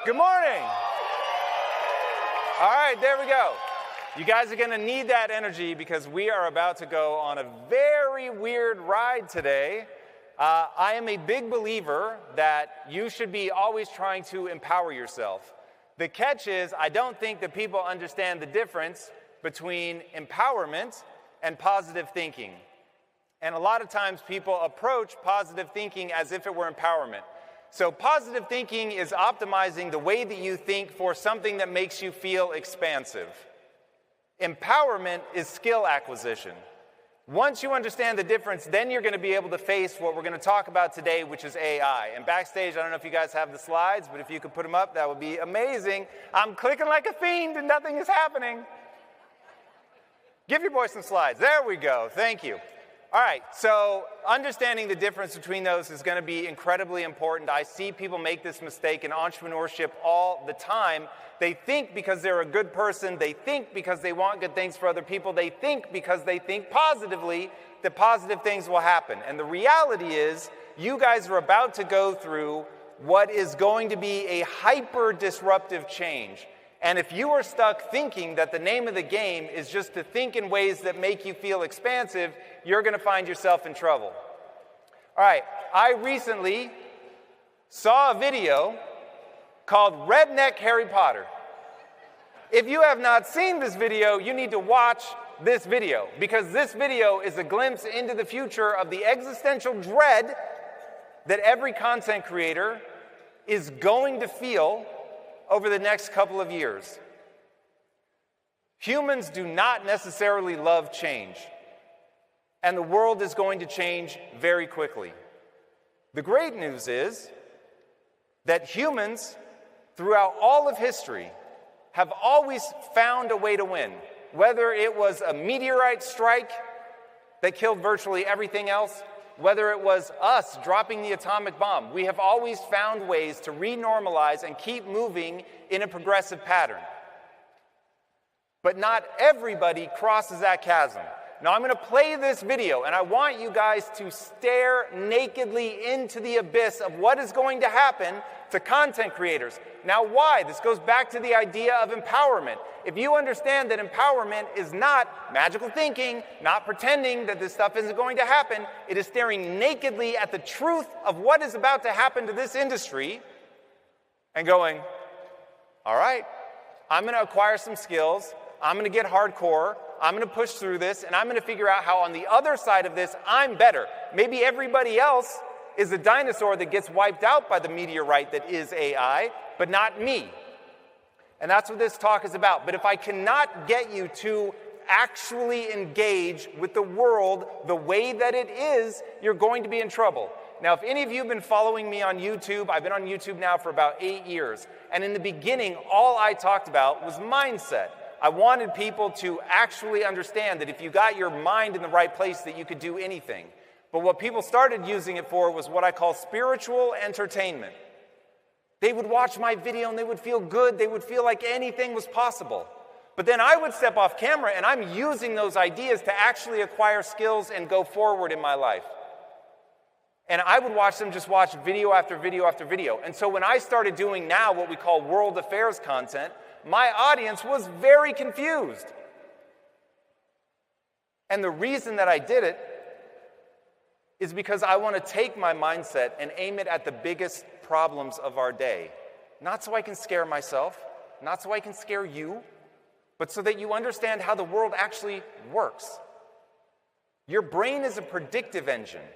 Good morning. All right, there we go. You guys are going to need that energy because we are about to go on a very weird ride today. I am a big believer that you should be always trying to empower yourself. The catch is, I don't think that people understand the difference between empowerment and positive thinking. And a lot of times people approach positive thinking as if it were empowerment. So positive thinking is optimizing the way that you think for something that makes you feel expansive. Empowerment is skill acquisition. Once you understand the difference, then you're going to be able to face what we're going to talk about today, which is AI. And backstage, I don't know if you guys have the slides, but if you could put them up, that would be amazing. I'm clicking like a fiend and nothing is happening. Give your boy some slides. There we go. Thank you. All right, so understanding the difference between those is going to be incredibly important. I see people make this mistake in entrepreneurship all the time. They think because they're a good person, they think because they want good things for other people, they think because they think positively that positive things will happen. And the reality is, you guys are about to go through what is going to be a hyper-disruptive change. And if you are stuck thinking that the name of the game is just to think in ways that make you feel expansive, you're going to find yourself in trouble. All right, I recently saw a video called Redneck Harry Potter. If you have not seen this video, you need to watch this video, because this video is a glimpse into the future of the existential dread that every content creator is going to feel over the next couple of years. Humans do not necessarily love change, and the world is going to change very quickly. The great news is that humans, throughout all of history, have always found a way to win. Whether it was a meteorite strike that killed virtually everything else, whether it was us dropping the atomic bomb, we have always found ways to renormalize and keep moving in a progressive pattern. But not everybody crosses that chasm. Now I'm going to play this video, and I want you guys to stare nakedly into the abyss of what is going to happen to content creators. Now why? This goes back to the idea of empowerment. If you understand that empowerment is not magical thinking, not pretending that this stuff isn't going to happen, it is staring nakedly at the truth of what is about to happen to this industry and going, all right, I'm going to acquire some skills, I'm going to get hardcore, I'm going to push through this, and I'm going to figure out how on the other side of this, I'm better. Maybe everybody else is a dinosaur that gets wiped out by the meteorite that is AI, but not me. And that's what this talk is about. But if I cannot get you to actually engage with the world the way that it is, you're going to be in trouble. Now, if any of you have been following me on YouTube, I've been on YouTube now for about 8 years. And in the beginning, all I talked about was mindset. I wanted people to actually understand that if you got your mind in the right place, that you could do anything. But what people started using it for was what I call spiritual entertainment. They would watch my video and they would feel good. They would feel like anything was possible. But then I would step off camera and I'm using those ideas to actually acquire skills and go forward in my life. And I would watch them just watch video after video after video. And so when I started doing now what we call world affairs content, my audience was very confused. And the reason that I did it is because I want to take my mindset and aim it at the biggest problems of our day. Not so I can scare myself, not so I can scare you, but so that you understand how the world actually works. Your brain is a predictive engine.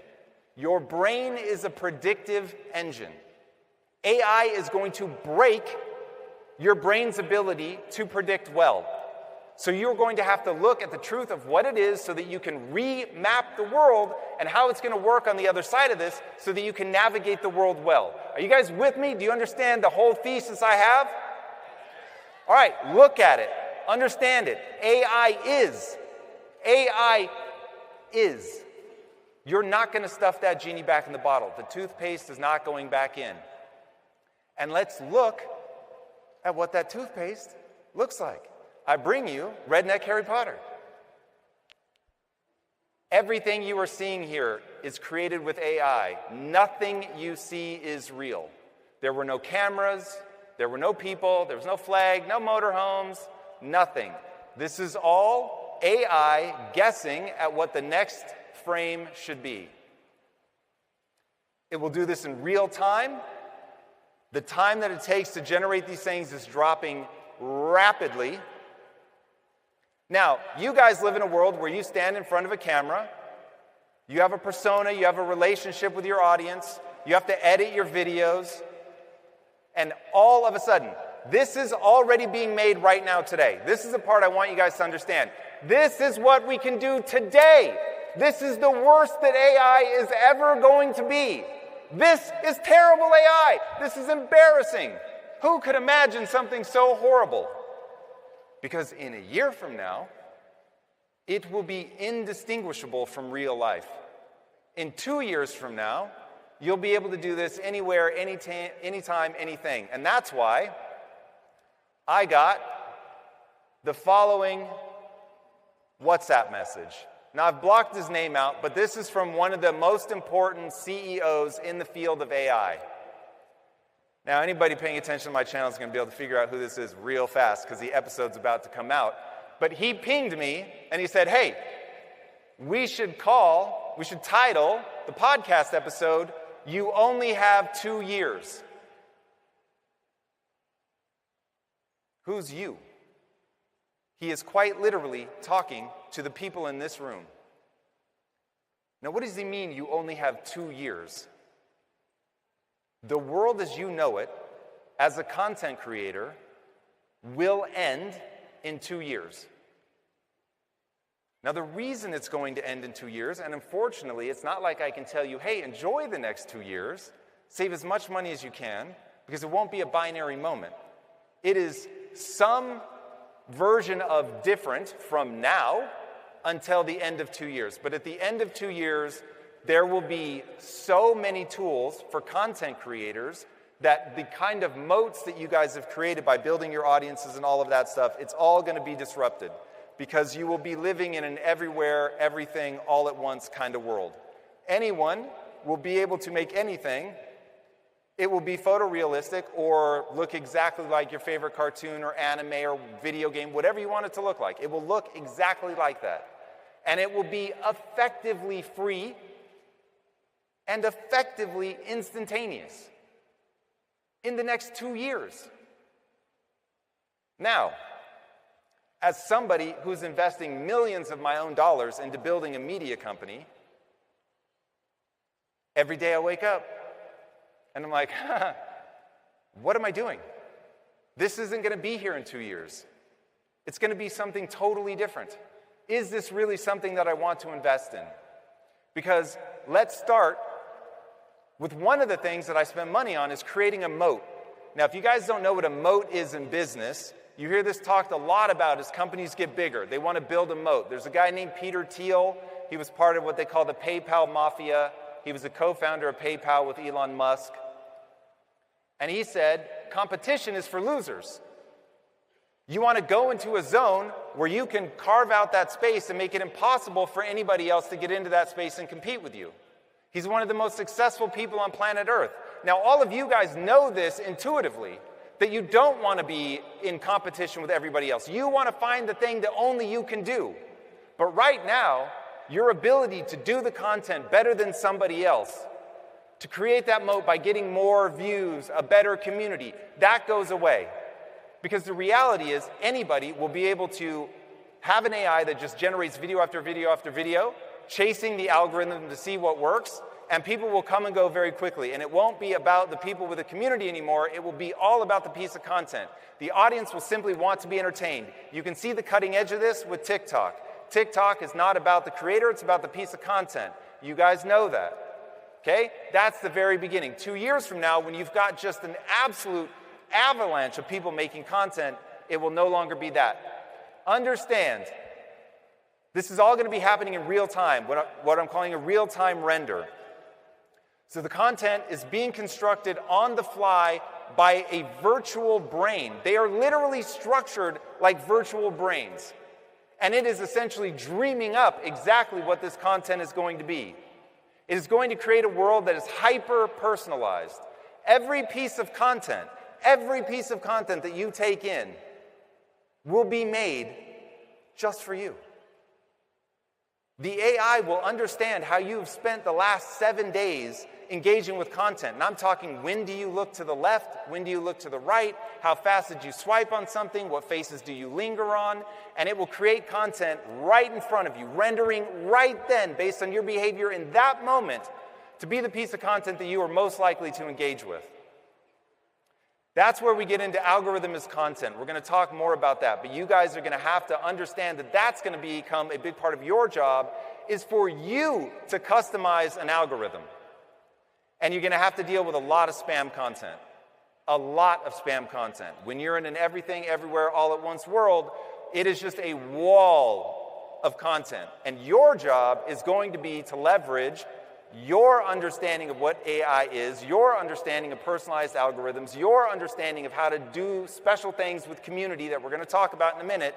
Your brain is a predictive engine. AI is going to break your brain's ability to predict well. So you're going to have to look at the truth of what it is so that you can remap the world and how it's going to work on the other side of this so that you can navigate the world well. Are you guys with me? Do you understand the whole thesis I have? All right, look at it. Understand it. AI is. AI is. You're not going to stuff that genie back in the bottle. The toothpaste is not going back in. And let's look at what that toothpaste looks like. I bring you Redneck Harry Potter. Everything you are seeing here is created with AI. Nothing you see is real. There were no cameras, There were no people, there was no flag, no motorhomes, nothing. This is all AI guessing at what the next frame should be. It will do this in real time. The time that it takes to generate these things is dropping rapidly. Now, you guys live in a world where you stand in front of a camera, you have a persona, you have a relationship with your audience, you have to edit your videos, and all of a sudden, this is already being made right now today. This is the part I want you guys to understand. This is what we can do today. This is the worst that AI is ever going to be. This is terrible AI. This is embarrassing. Who could imagine something so horrible? Because in a year from now, it will be indistinguishable from real life. In 2 years from now, you'll be able to do this anywhere, anytime, anything. And that's why I got the following WhatsApp message. Now, I've blocked his name out, but this is from one of the most important CEOs in the field of AI. Now, anybody paying attention to my channel is going to be able to figure out who this is real fast because the episode's about to come out. But he pinged me, and he said, hey, we should title the podcast episode, You Only Have 2 Years. Who's you? He is quite literally talking to the people in this room. Now, what does he mean, you only have 2 years? The world as you know it, as a content creator, will end in 2 years. Now, the reason it's going to end in 2 years, and unfortunately, it's not like I can tell you, hey, enjoy the next 2 years, save as much money as you can, because it won't be a binary moment. It is some version of different from now until the end of 2 years. But at the end of 2 years, there will be so many tools for content creators that the kind of moats that you guys have created by building your audiences and all of that stuff, it's all going to be disrupted because you will be living in an everywhere, everything, all at once kind of world. Anyone will be able to make anything. It will be photorealistic or look exactly like your favorite cartoon or anime or video game, whatever you want it to look like. It will look exactly like that. And it will be effectively free and effectively instantaneous in the next 2 years. Now, as somebody who's investing millions of my own dollars into building a media company, every day I wake up and I'm like, what am I doing? This isn't going to be here in 2 years. It's going to be something totally different. Is this really something that I want to invest in? Because let's start with one of the things that I spend money on is creating a moat. Now, if you guys don't know what a moat is in business, you hear this talked a lot about as companies get bigger. They want to build a moat. There's a guy named Peter Thiel. He was part of what they call the PayPal Mafia. He was a co-founder of PayPal with Elon Musk. And he said, competition is for losers. You want to go into a zone where you can carve out that space and make it impossible for anybody else to get into that space and compete with you. He's one of the most successful people on planet Earth. Now, all of you guys know this intuitively, that you don't want to be in competition with everybody else. You want to find the thing that only you can do. But right now, your ability to do the content better than somebody else, to create that moat by getting more views, a better community, that goes away. Because the reality is anybody will be able to have an AI that just generates video after video after video, chasing the algorithm to see what works, and people will come and go very quickly. And it won't be about the people with a community anymore. It will be all about the piece of content. The audience will simply want to be entertained. You can see the cutting edge of this with TikTok. TikTok is not about the creator, it's about the piece of content. You guys know that. Okay? That's the very beginning. 2 years from now, when you've got just an absolute avalanche of people making content, it will no longer be that. Understand, this is all going to be happening in real time, what I'm calling a real-time render. So the content is being constructed on the fly by a virtual brain. They are literally structured like virtual brains. And it is essentially dreaming up exactly what this content is going to be. It is going to create a world that is hyper-personalized. Every piece of content, every piece of content that you take in will be made just for you. The AI will understand how you've spent the last 7 days engaging with content. And I'm talking, when do you look to the left? When do you look to the right? How fast did you swipe on something? What faces do you linger on? And it will create content right in front of you, rendering right then, based on your behavior in that moment, to be the piece of content that you are most likely to engage with. That's where we get into algorithm as content. We're going to talk more about that, but you guys are going to have to understand that that's going to become a big part of your job, is for you to customize an algorithm. And you're going to have to deal with a lot of spam content. A lot of spam content. When you're in an everything, everywhere, all at once world, it is just a wall of content. And your job is going to be to leverage your understanding of what AI is, your understanding of personalized algorithms, your understanding of how to do special things with community that we're going to talk about in a minute,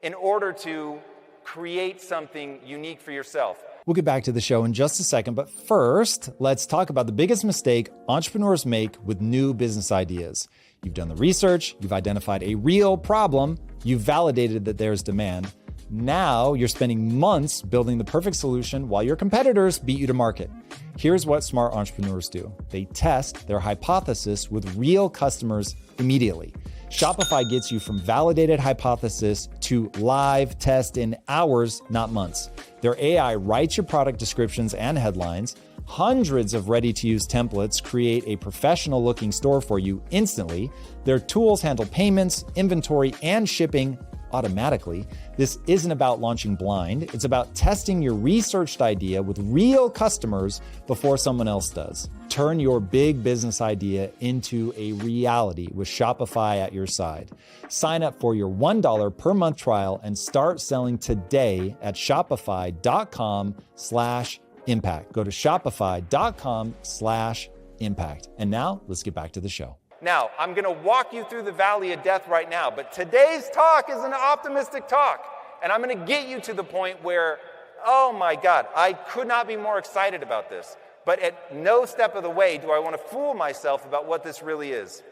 in order to create something unique for yourself. We'll get back to the show in just a second, but first, let's talk about the biggest mistake entrepreneurs make with new business ideas. You've done the research, you've identified a real problem, you've validated that there's demand. Now you're spending months building the perfect solution while your competitors beat you to market. Here's what smart entrepreneurs do. They test their hypothesis with real customers immediately. Shopify gets you from validated hypothesis to live test in hours, not months. Their AI writes your product descriptions and headlines. Hundreds of ready-to-use templates create a professional-looking store for you instantly. Their tools handle payments, inventory, and shipping automatically. This isn't about launching blind. It's about testing your researched idea with real customers before someone else does. Turn your big business idea into a reality with Shopify at your side. Sign up for your $1 per month trial and start selling today at shopify.com/impact. Go to shopify.com/impact. And now let's get back to the show. Now, I'm going to walk you through the valley of death right now, but today's talk is an optimistic talk. And I'm going to get you to the point where, oh my God, I could not be more excited about this. But at no step of the way do I want to fool myself about what this really is.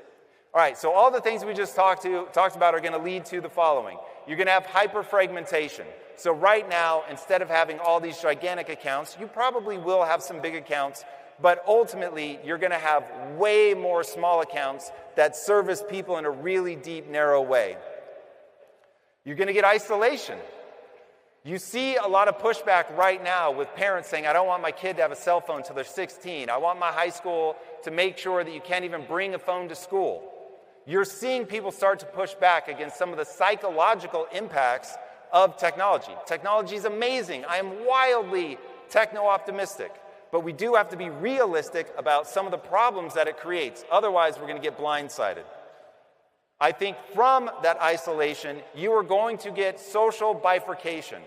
All right, so all the things we just talked about are going to lead to the following. You're going to have hyperfragmentation. So right now, instead of having all these gigantic accounts, you probably will have some big accounts, but ultimately, you're going to have way more small accounts that service people in a really deep, narrow way. You're going to get isolation. You see a lot of pushback right now with parents saying, I don't want my kid to have a cell phone until they're 16. I want my high school to make sure that you can't even bring a phone to school. You're seeing people start to push back against some of the psychological impacts of technology. Technology is amazing. I am wildly techno-optimistic. But we do have to be realistic about some of the problems that it creates. Otherwise, we're going to get blindsided. I think from that isolation, you are going to get social bifurcation.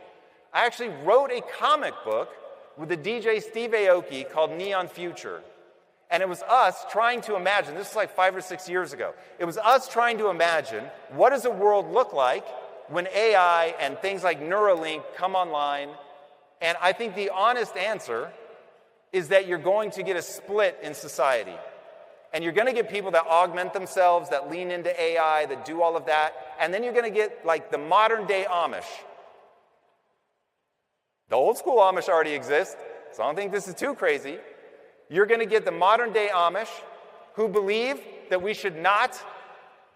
I actually wrote a comic book with the DJ Steve Aoki called Neon Future. And it was us trying to imagine, this is like 5 or 6 years ago, it was us trying to imagine what does the world look like when AI and things like Neuralink come online. And I think the honest answer is that you're going to get a split in society. And you're going to get people that augment themselves, that lean into AI, that do all of that. And then you're going to get like the modern day Amish. The old school Amish already exist, so I don't think this is too crazy. You're going to get the modern day Amish who believe that we should not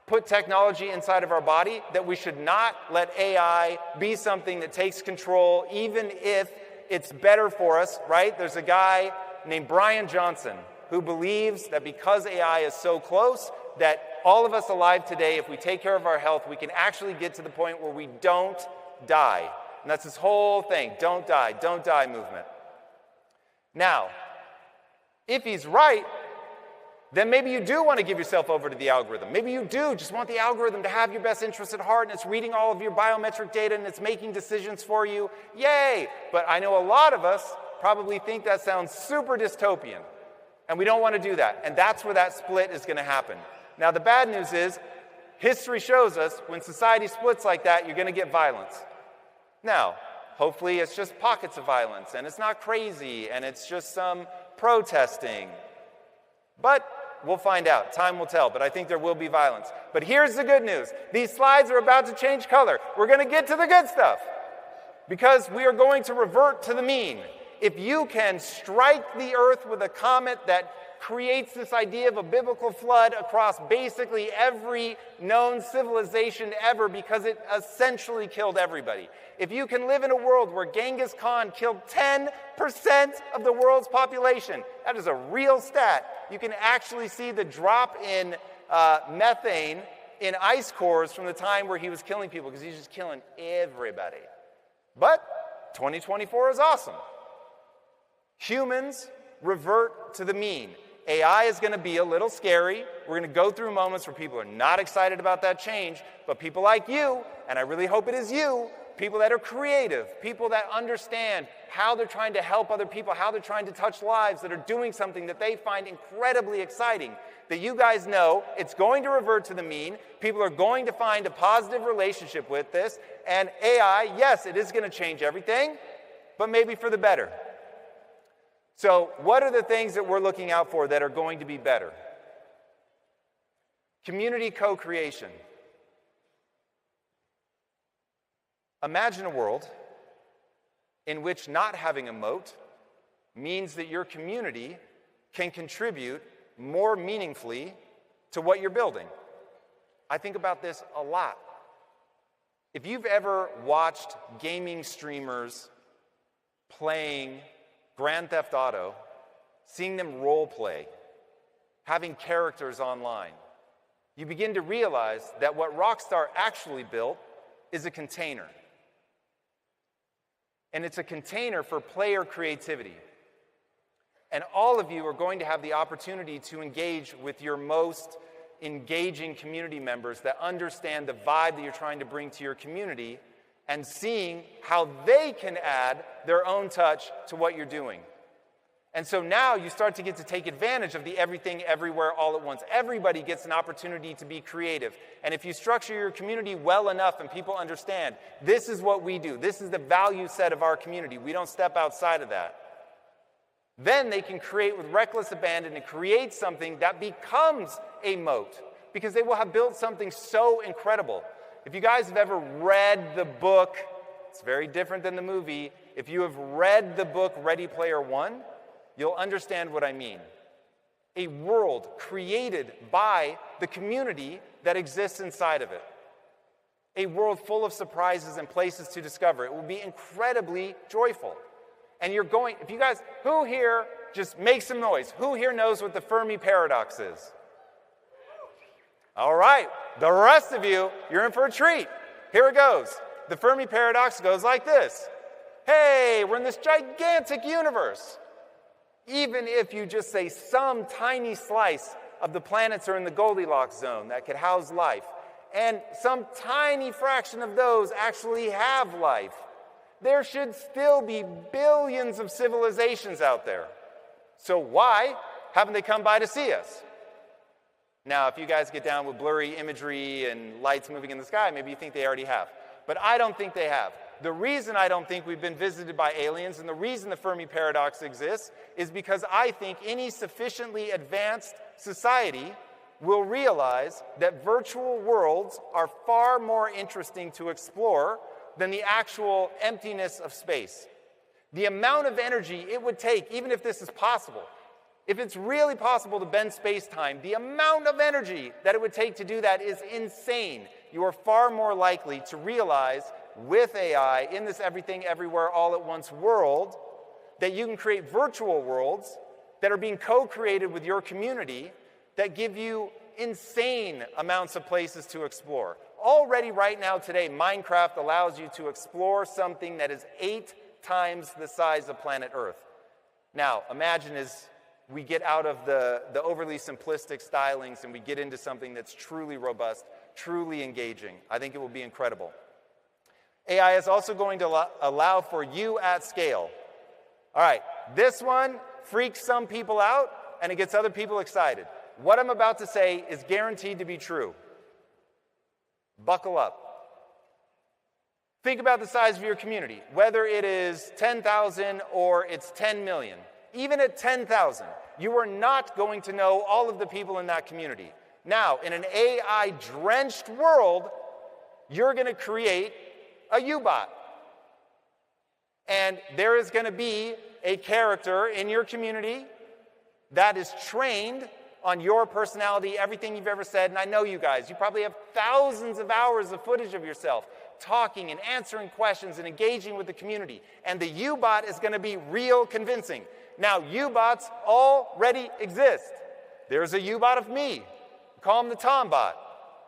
put technology inside of our body, that we should not let AI be something that takes control, even if it's better for us, right? There's a guy named Brian Johnson who believes that because AI is so close, that all of us alive today, if we take care of our health, we can actually get to the point where we don't die. And that's this whole thing, don't die movement. Now, if he's right, then maybe you do want to give yourself over to the algorithm. Maybe you do just want the algorithm to have your best interests at heart, and it's reading all of your biometric data, and it's making decisions for you. Yay! But I know a lot of us probably think that sounds super dystopian, and we don't want to do that. And that's where that split is going to happen. Now, the bad news is, history shows us when society splits like that, you're going to get violence. Now, hopefully it's just pockets of violence, and it's not crazy, and it's just some protesting. But We'll find out. Time will tell, but I think there will be violence. But here's the good news. These slides are about to change color. We're going to get to the good stuff because we are going to revert to the mean. If you can strike the earth with a comet that creates this idea of a biblical flood across basically every known civilization ever because it essentially killed everybody. If you can live in a world where Genghis Khan killed 10% of the world's population, that is a real stat. You can actually see the drop in methane in ice cores from the time where he was killing people because he's just killing everybody. But 2024 is awesome. Humans revert to the mean. AI is going to be a little scary. We're going to go through moments where people are not excited about that change, but people like you, and I really hope it is you, people that are creative, people that understand how they're trying to help other people, how they're trying to touch lives, that are doing something that they find incredibly exciting, that you guys know it's going to revert to the mean. People are going to find a positive relationship with this, and AI, yes, it is going to change everything, but maybe for the better. So what are the things that we're looking out for that are going to be better? Community co-creation. Imagine a world in which not having a moat means that your community can contribute more meaningfully to what you're building. I think about this a lot. If you've ever watched gaming streamers playing Grand Theft Auto, seeing them role play, having characters online, you begin to realize that what Rockstar actually built is a container. And it's a container for player creativity. And all of you are going to have the opportunity to engage with your most engaging community members that understand the vibe that you're trying to bring to your community and seeing how they can add their own touch to what you're doing. And so now you start to get to take advantage of the everything, everywhere, all at once. Everybody gets an opportunity to be creative. And if you structure your community well enough and people understand, this is what we do, this is the value set of our community, we don't step outside of that, then they can create with reckless abandon and create something that becomes a moat because they will have built something so incredible. If you guys have ever read the book, it's very different than the movie. If you have read the book Ready Player One, you'll understand what I mean. A world created by the community that exists inside of it. A world full of surprises and places to discover. It will be incredibly joyful. And you're going, if you guys, who here, just make some noise. Who here knows what the Fermi paradox is? All right, the rest of you, you're in for a treat. Here it goes. The Fermi paradox goes like this. Hey, we're in this gigantic universe. Even if you just say some tiny slice of the planets are in the Goldilocks zone that could house life, and some tiny fraction of those actually have life, there should still be billions of civilizations out there. So why haven't they come by to see us? Now, if you guys get down with blurry imagery and lights moving in the sky, maybe you think they already have. But I don't think they have. The reason I don't think we've been visited by aliens and the reason the Fermi paradox exists is because I think any sufficiently advanced society will realize that virtual worlds are far more interesting to explore than the actual emptiness of space. The amount of energy it would take, even if this is possible, if it's really possible to bend space-time, the amount of energy that it would take to do that is insane. You are far more likely to realize with AI in this everything, everywhere, all at once world that you can create virtual worlds that are being co-created with your community that give you insane amounts of places to explore. Already right now today, Minecraft allows you to explore something that is 8 times the size of planet Earth. Now, imagine as we get out of the overly simplistic stylings and we get into something that's truly robust, truly engaging. I think it will be incredible. AI is also going to allow for you at scale. All right, this one freaks some people out and it gets other people excited. What I'm about to say is guaranteed to be true. Buckle up. Think about the size of your community, whether it is 10,000 or it's 10 million. Even at 10,000, you are not going to know all of the people in that community. Now, in an AI-drenched world, you're going to create a U-bot. And there is going to be a character in your community that is trained on your personality, everything you've ever said. And I know you guys, you probably have thousands of hours of footage of yourself talking and answering questions and engaging with the community. And the U-bot is going to be real convincing. Now, U-bots already exist. There's a U-bot of me. Call him the Tom bot.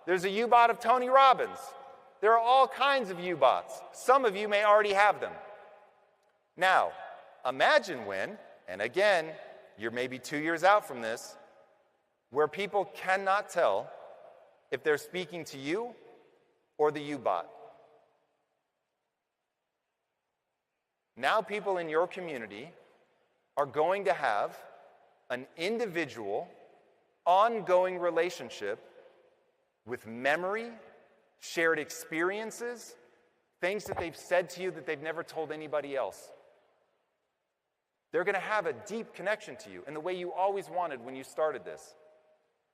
There's a U-bot of Tony Robbins. There are all kinds of U-bots. Some of you may already have them. Now, imagine when, and again, you're maybe 2 years out from this, where people cannot tell if they're speaking to you or the U-bot. Now people in your community are going to have an individual, ongoing relationship with memory, shared experiences, things that they've said to you that they've never told anybody else. They're going to have a deep connection to you in the way you always wanted when you started this.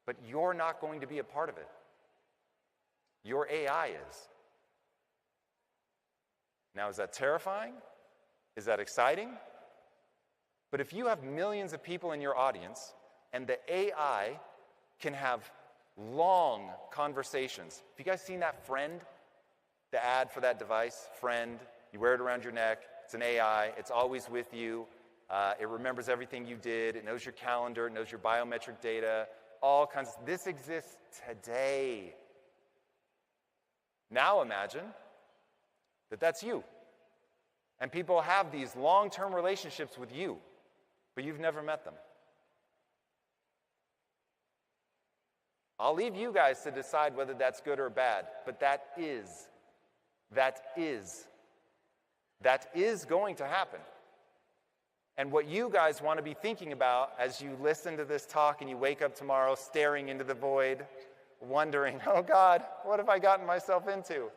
But you're not going to be a part of it. Your AI is. Now, is that terrifying? Is that exciting? But if you have millions of people in your audience and the AI can have long conversations. Have you guys seen that Friend? The ad for that device, Friend. You wear it around your neck. It's an AI. It's always with you. It remembers everything you did. It knows your calendar. It knows your biometric data. All kinds of, this exists today. Now imagine that that's you. And people have these long-term relationships with you, but you've never met them. I'll leave you guys to decide whether that's good or bad, but that is going to happen. And what you guys want to be thinking about as you listen to this talk and you wake up tomorrow staring into the void, wondering, oh God, what have I gotten myself into?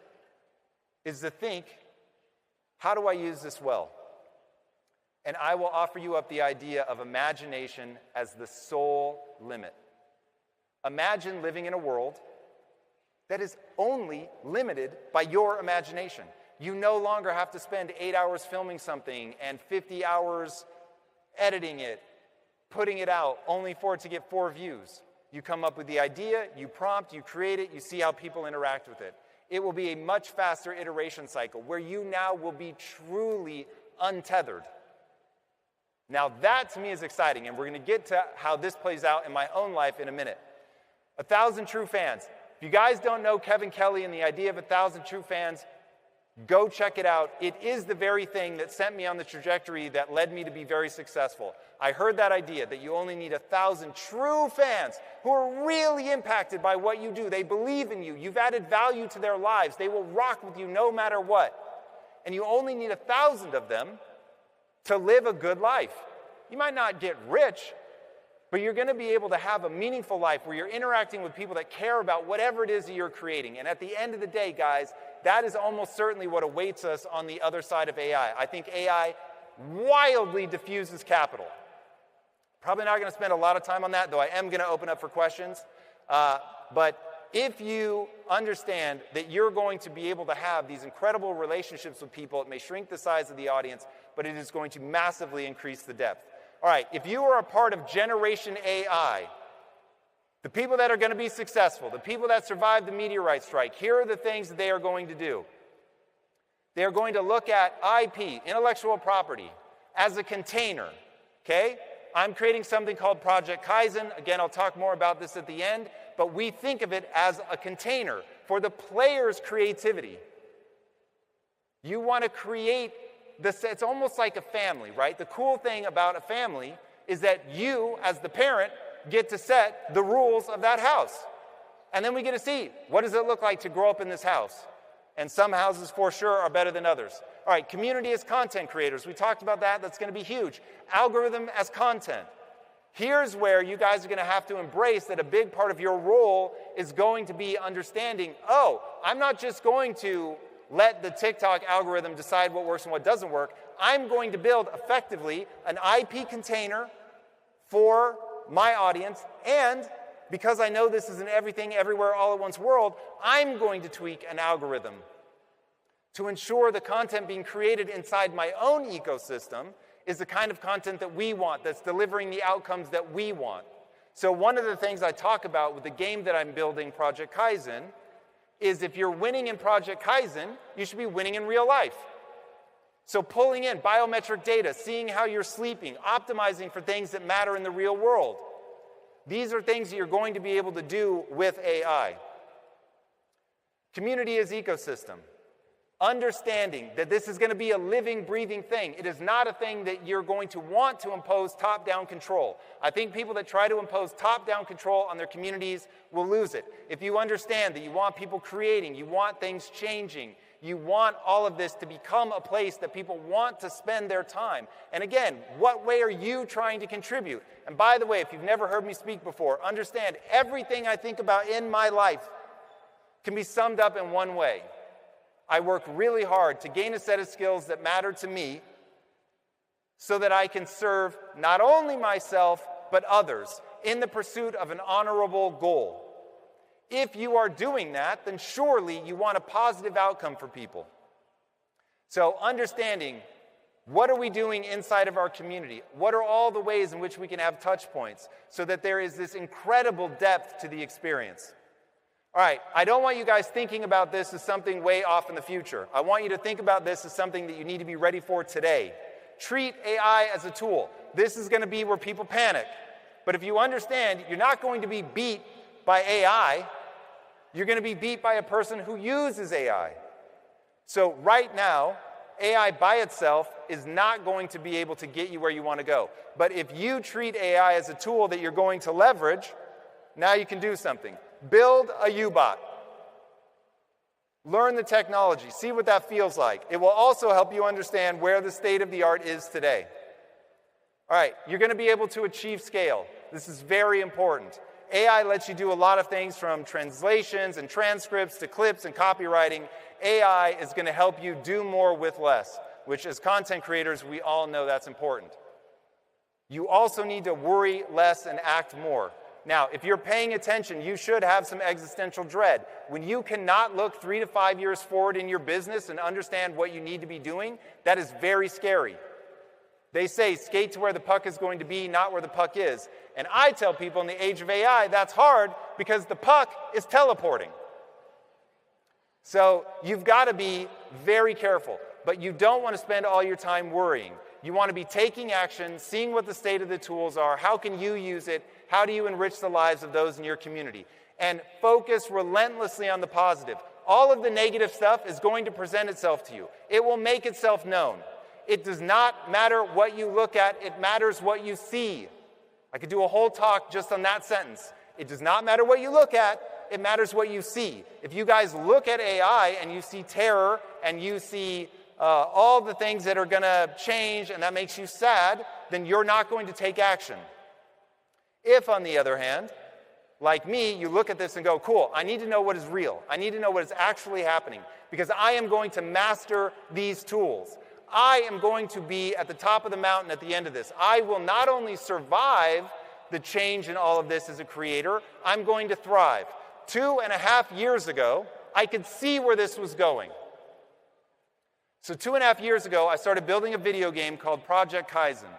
Is to think, how do I use this well? And I will offer you up the idea of imagination as the sole limit. Imagine living in a world that is only limited by your imagination. You no longer have to spend 8 hours filming something and 50 hours editing it, putting it out, only for it to get 4 views. You come up with the idea, you prompt, you create it, you see how people interact with it. It will be a much faster iteration cycle where you now will be truly untethered. Now that to me is exciting, and we're going to get to how this plays out in my own life in a minute. 1,000 True Fans. If you guys don't know Kevin Kelly and the idea of 1,000 True Fans, go check it out. It is the very thing that sent me on the trajectory that led me to be very successful. I heard that idea that you only need 1,000 true fans who are really impacted by what you do. They believe in you. You've added value to their lives. They will rock with you no matter what. And you only need 1,000 of them to live a good life. You might not get rich, but you're going to be able to have a meaningful life where you're interacting with people that care about whatever it is that you're creating. And at the end of the day, guys, that is almost certainly what awaits us on the other side of AI. I think AI wildly diffuses capital. Probably not going to spend a lot of time on that, though I am going to open up for questions. But if you understand that you're going to be able to have these incredible relationships with people, it may shrink the size of the audience, but it is going to massively increase the depth. All right, if you are a part of Generation AI, the people that are going to be successful, the people that survived the meteorite strike, here are the things that they are going to do. They are going to look at IP, intellectual property, as a container, okay? I'm creating something called Project Kaizen. Again, I'll talk more about this at the end, but we think of it as a container for the player's creativity. You want to create this, it's almost like a family, right? The cool thing about a family is that you, as the parent, get to set the rules of that house. And then we get to see, what does it look like to grow up in this house? And some houses for sure are better than others. All right, community as content creators. We talked about that. That's going to be huge. Algorithm as content. Here's where you guys are going to have to embrace that a big part of your role is going to be understanding, oh, I'm not just going to let the TikTok algorithm decide what works and what doesn't work. I'm going to build effectively an IP container for my audience, and because I know this is an everything, everywhere, all at once world, I'm going to tweak an algorithm to ensure the content being created inside my own ecosystem is the kind of content that we want, that's delivering the outcomes that we want. So one of the things I talk about with the game that I'm building, Project Kaizen, is if you're winning in Project Kaizen, you should be winning in real life. So pulling in biometric data, seeing how you're sleeping, optimizing for things that matter in the real world. These are things that you're going to be able to do with AI. Community as ecosystem. Understanding that this is going to be a living, breathing thing. It is not a thing that you're going to want to impose top-down control. I think people that try to impose top-down control on their communities will lose it. If you understand that you want people creating, you want things changing, you want all of this to become a place that people want to spend their time. And again, what way are you trying to contribute? And by the way, if you've never heard me speak before, understand everything I think about in my life can be summed up in one way. I work really hard to gain a set of skills that matter to me so that I can serve not only myself, but others in the pursuit of an honorable goal. If you are doing that, then surely you want a positive outcome for people. So understanding, what are we doing inside of our community? What are all the ways in which we can have touch points so that there is this incredible depth to the experience? All right, I don't want you guys thinking about this as something way off in the future. I want you to think about this as something that you need to be ready for today. Treat AI as a tool. This is going to be where people panic. But if you understand, you're not going to be beat by AI. You're going to be beat by a person who uses AI. So right now, AI by itself is not going to be able to get you where you want to go. But if you treat AI as a tool that you're going to leverage, now you can do something. Build a U-bot. Learn the technology. See what that feels like. It will also help you understand where the state of the art is today. All right, you're going to be able to achieve scale. This is very important. AI lets you do a lot of things from translations and transcripts to clips and copywriting. AI is going to help you do more with less, which as content creators, we all know that's important. You also need to worry less and act more. Now, if you're paying attention, you should have some existential dread. When you cannot look 3 to 5 years forward in your business and understand what you need to be doing, that is very scary. They say, skate to where the puck is going to be, not where the puck is. And I tell people in the age of AI, that's hard because the puck is teleporting. So you've got to be very careful, but you don't want to spend all your time worrying. You want to be taking action, seeing what the state of the tools are, how can you use it, how do you enrich the lives of those in your community? And focus relentlessly on the positive. All of the negative stuff is going to present itself to you. It will make itself known. It does not matter what you look at, it matters what you see. I could do a whole talk just on that sentence. It does not matter what you look at, it matters what you see. If you guys look at AI and you see terror and you see all the things that are going to change and that makes you sad, then you're not going to take action. If, on the other hand, like me, you look at this and go, cool, I need to know what is real. I need to know what is actually happening because I am going to master these tools. I am going to be at the top of the mountain at the end of this. I will not only survive the change in all of this as a creator, I'm going to thrive. 2.5 years ago, I could see where this was going. So 2.5 years ago, I started building a video game called Project Kaizen.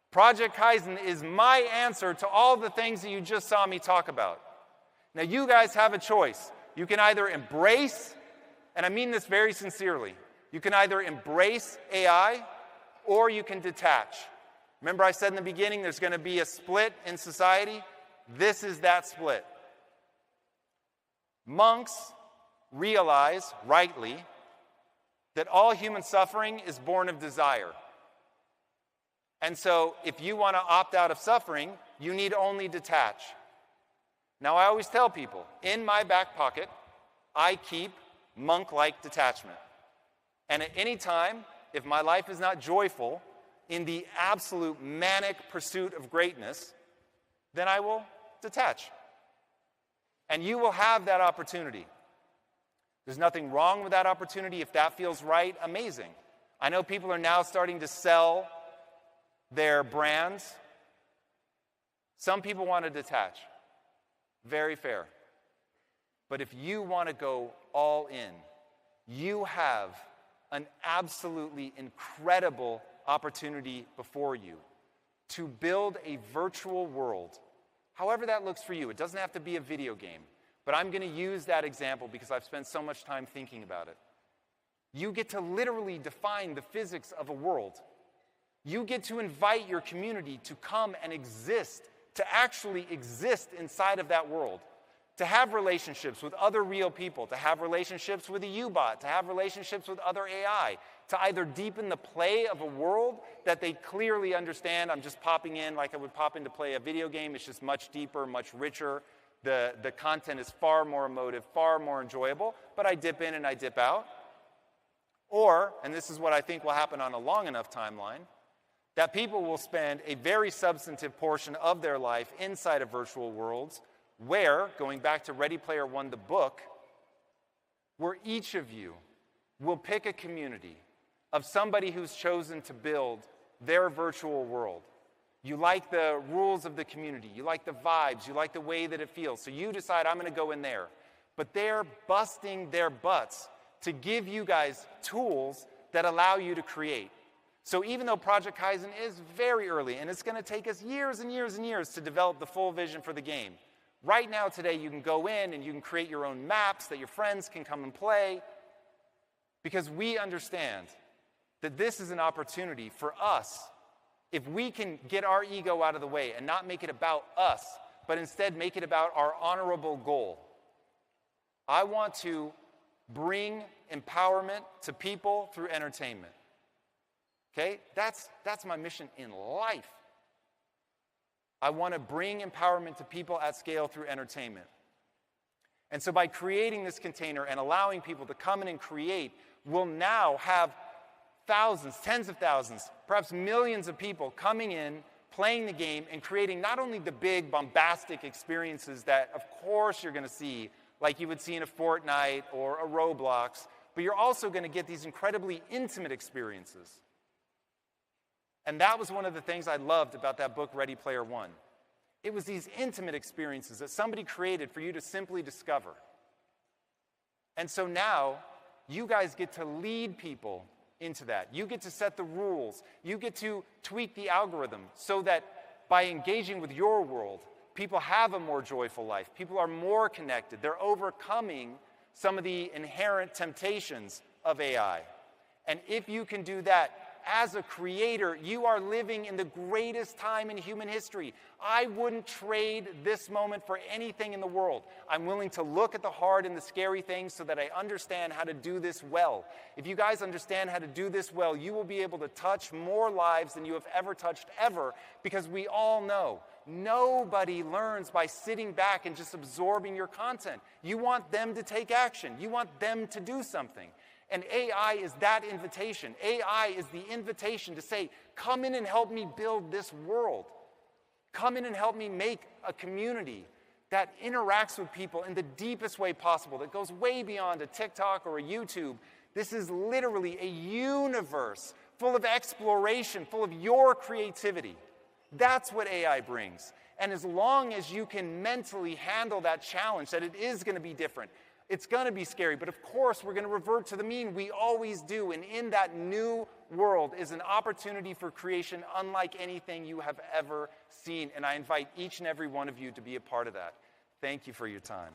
Project Kaizen is my answer to all the things that you just saw me talk about. Now, you guys have a choice. You can either embrace, and I mean this very sincerely, you can either embrace AI or you can detach. Remember I said in the beginning there's going to be a split in society? This is that split. Monks realize, rightly, that all human suffering is born of desire. And so if you want to opt out of suffering, you need only detach. Now I always tell people, in my back pocket, I keep monk-like detachment. And at any time, if my life is not joyful in the absolute manic pursuit of greatness, then I will detach. And you will have that opportunity. There's nothing wrong with that opportunity. If that feels right, amazing. I know people are now starting to sell their brands. Some people want to detach. Very fair. But if you want to go all in, you have an absolutely incredible opportunity before you to build a virtual world, however that looks for you. It doesn't have to be a video game, but I'm going to use that example because I've spent so much time thinking about it. You get to literally define the physics of a world. You get to invite your community to come and exist, to actually exist inside of that world, to have relationships with other real people, to have relationships with a U-bot, to have relationships with other AI, to either deepen the play of a world that they clearly understand. I'm just popping in like I would pop in to play a video game. It's just much deeper, much richer. The content is far more emotive, far more enjoyable, but I dip in and I dip out. Or, and this is what I think will happen on a long enough timeline, that people will spend a very substantive portion of their life inside of virtual worlds where, going back to Ready Player One, the book, where each of you will pick a community of somebody who's chosen to build their virtual world. You like the rules of the community, you like the vibes, you like the way that it feels, so you decide, I'm going to go in there. But they're busting their butts to give you guys tools that allow you to create. So even though Project Kaizen is very early, and it's going to take us years and years and years to develop the full vision for the game, right now today you can go in and you can create your own maps that your friends can come and play, because we understand that this is an opportunity for us. If we can get our ego out of the way and not make it about us, but instead make it about our honorable goal. I want to bring empowerment to people through entertainment. Okay? That's my mission in life. I want to bring empowerment to people at scale through entertainment. And so by creating this container and allowing people to come in and create, we'll now have thousands, tens of thousands, perhaps millions of people coming in, playing the game, and creating not only the big, bombastic experiences that, of course, you're going to see, like you would see in a Fortnite or a Roblox, but you're also going to get these incredibly intimate experiences. And that was one of the things I loved about that book, Ready Player One. It was these intimate experiences that somebody created for you to simply discover. And so now, you guys get to lead people into that. You get to set the rules. You get to tweak the algorithm so that by engaging with your world, people have a more joyful life. People are more connected. They're overcoming some of the inherent temptations of AI. And if you can do that, as a creator, you are living in the greatest time in human history. I wouldn't trade this moment for anything in the world. I'm willing to look at the hard and the scary things so that I understand how to do this well. If you guys understand how to do this well, you will be able to touch more lives than you have ever touched ever, because we all know nobody learns by sitting back and just absorbing your content. You want them to take action. You want them to do something. And AI is that invitation. AI is the invitation to say, come in and help me build this world. Come in and help me make a community that interacts with people in the deepest way possible, that goes way beyond a TikTok or a YouTube. This is literally a universe full of exploration, full of your creativity. That's what AI brings. And as long as you can mentally handle that challenge, that it is going to be different, it's going to be scary, but of course we're going to revert to the mean. We always do, and in that new world is an opportunity for creation unlike anything you have ever seen, and I invite each and every one of you to be a part of that. Thank you for your time.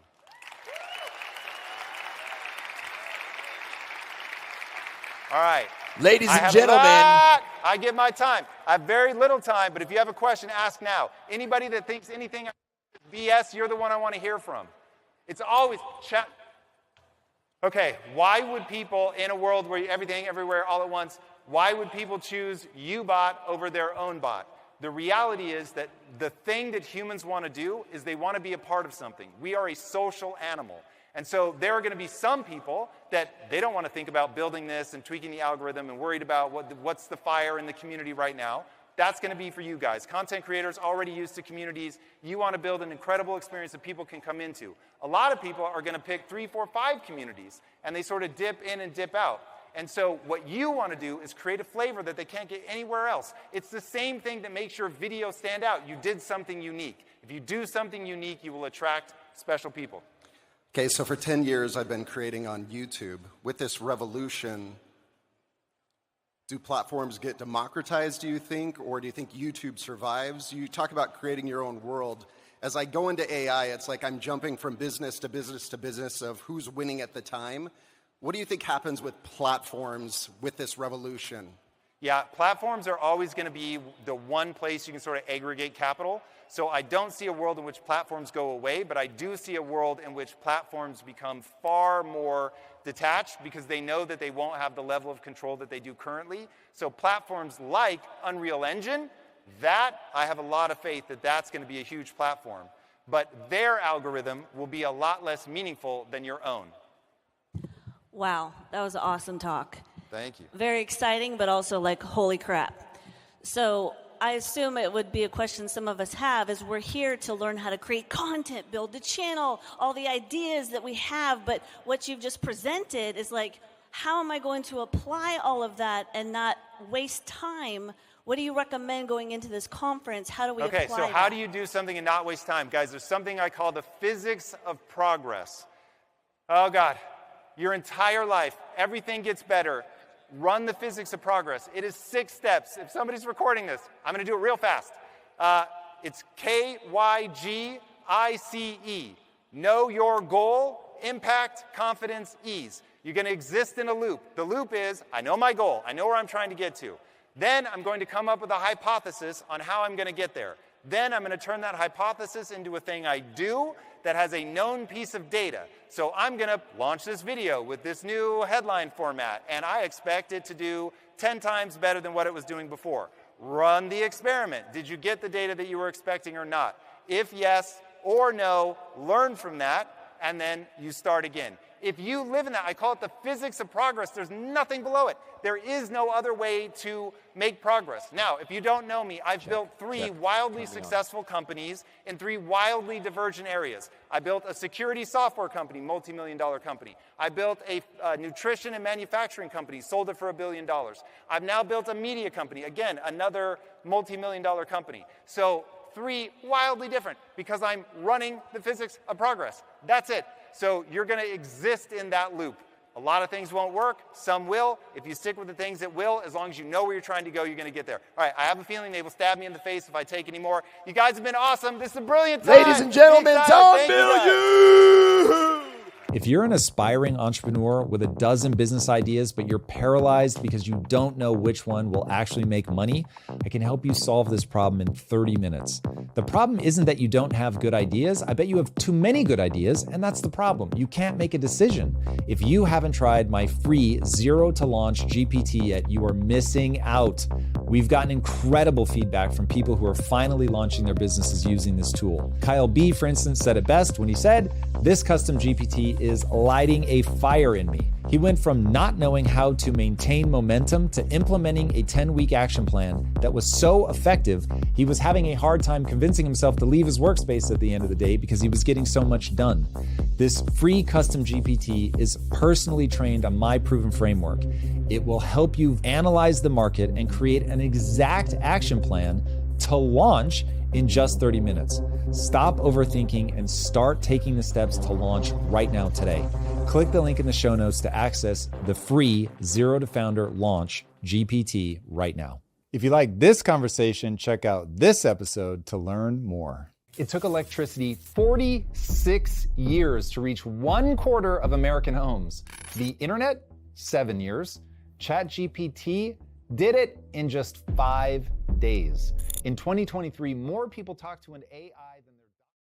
All right. Ladies and gentlemen. I give my time. I have very little time, but if you have a question, ask now. Anybody that thinks anything BS, you're the one I want to hear from. It's always chat. Okay, why would people in a world where everything, everywhere, all at once, why would people choose U-bot over their own bot? The reality is that the thing that humans want to do is they want to be a part of something. We are a social animal. And so there are going to be some people that they don't want to think about building this and tweaking the algorithm and worried about what's the fire in the community right now. That's going to be for you guys. Content creators already used to communities. You want to build an incredible experience that people can come into. A lot of people are going to pick 3, 4, 5 communities, and they sort of dip in and dip out. And so what you want to do is create a flavor that they can't get anywhere else. It's the same thing that makes your video stand out. You did something unique. If you do something unique, you will attract special people. Okay, so for 10 years I've been creating on YouTube. With this revolution, do platforms get democratized, do you think, or do you think YouTube survives? You talk about creating your own world. As I go into AI, it's like I'm jumping from business to business to business of who's winning at the time. What do you think happens with platforms with this revolution? Yeah, platforms are always going to be the one place you can sort of aggregate capital. So I don't see a world in which platforms go away, but I do see a world in which platforms become far more detached because they know that they won't have the level of control that they do currently. So platforms like Unreal Engine, that I have a lot of faith that that's going to be a huge platform. But their algorithm will be a lot less meaningful than your own. Wow, that was an awesome talk. Thank you. Very exciting, but also like, holy crap. So I assume it would be a question some of us have is we're here to learn how to create content, build the channel, all the ideas that we have, but what you've just presented is like, how am I going to apply all of that and not waste time? What do you recommend going into this conference? How do we apply that? Okay, so how do you do something and not waste time? Guys, there's something I call the physics of progress. Oh God, your entire life, everything gets better. Run the physics of progress. It is 6 steps. If somebody's recording this, I'm going to do it real fast. It's KYGICE. Know your goal, impact, confidence, ease. You're going to exist in a loop. The loop is, I know my goal. I know where I'm trying to get to. Then I'm going to come up with a hypothesis on how I'm going to get there. Then I'm going to turn that hypothesis into a thing I do that has a known piece of data. So I'm going to launch this video with this new headline format, and I expect it to do 10 times better than what it was doing before. Run the experiment. Did you get the data that you were expecting or not? If yes or no, learn from that, and then you start again. If you live in that, I call it the physics of progress. There's nothing below it. There is no other way to make progress. Now, if you don't know me, I've built 3 wildly successful companies in 3 wildly divergent areas. I built a security software company, multi-million-dollar company. I built a nutrition and manufacturing company, sold it for $1 billion. I've now built a media company, again, another multi-million-dollar company. So 3 wildly different because I'm running the physics of progress. That's it. So you're going to exist in that loop. A lot of things won't work. Some will. If you stick with the things that will, as long as you know where you're trying to go, you're going to get there. All right, I have a feeling they will stab me in the face if I take any more. You guys have been awesome. This is a brilliant time. Ladies and gentlemen, Tom Bilyeu! If you're an aspiring entrepreneur with a dozen business ideas, but you're paralyzed because you don't know which one will actually make money, I can help you solve this problem in 30 minutes. The problem isn't that you don't have good ideas. I bet you have too many good ideas, and that's the problem. You can't make a decision. If you haven't tried my free Zero to Launch GPT yet, you are missing out. We've gotten incredible feedback from people who are finally launching their businesses using this tool. Kyle B, for instance, said it best when he said, "This custom GPT is lighting a fire in me." He went from not knowing how to maintain momentum to implementing a 10-week action plan that was so effective, he was having a hard time convincing himself to leave his workspace at the end of the day because he was getting so much done. This free custom GPT is personally trained on my proven framework. It will help you analyze the market and create an exact action plan to launch in just 30 minutes. Stop overthinking and start taking the steps to launch right now today. Click the link in the show notes to access the free Zero to Founder Launch GPT right now. If you like this conversation, check out this episode to learn more. It took electricity 46 years to reach 1/4 of American homes. The internet, 7 years. ChatGPT did it in just 5 days. In 2023, more people talk to an AI than there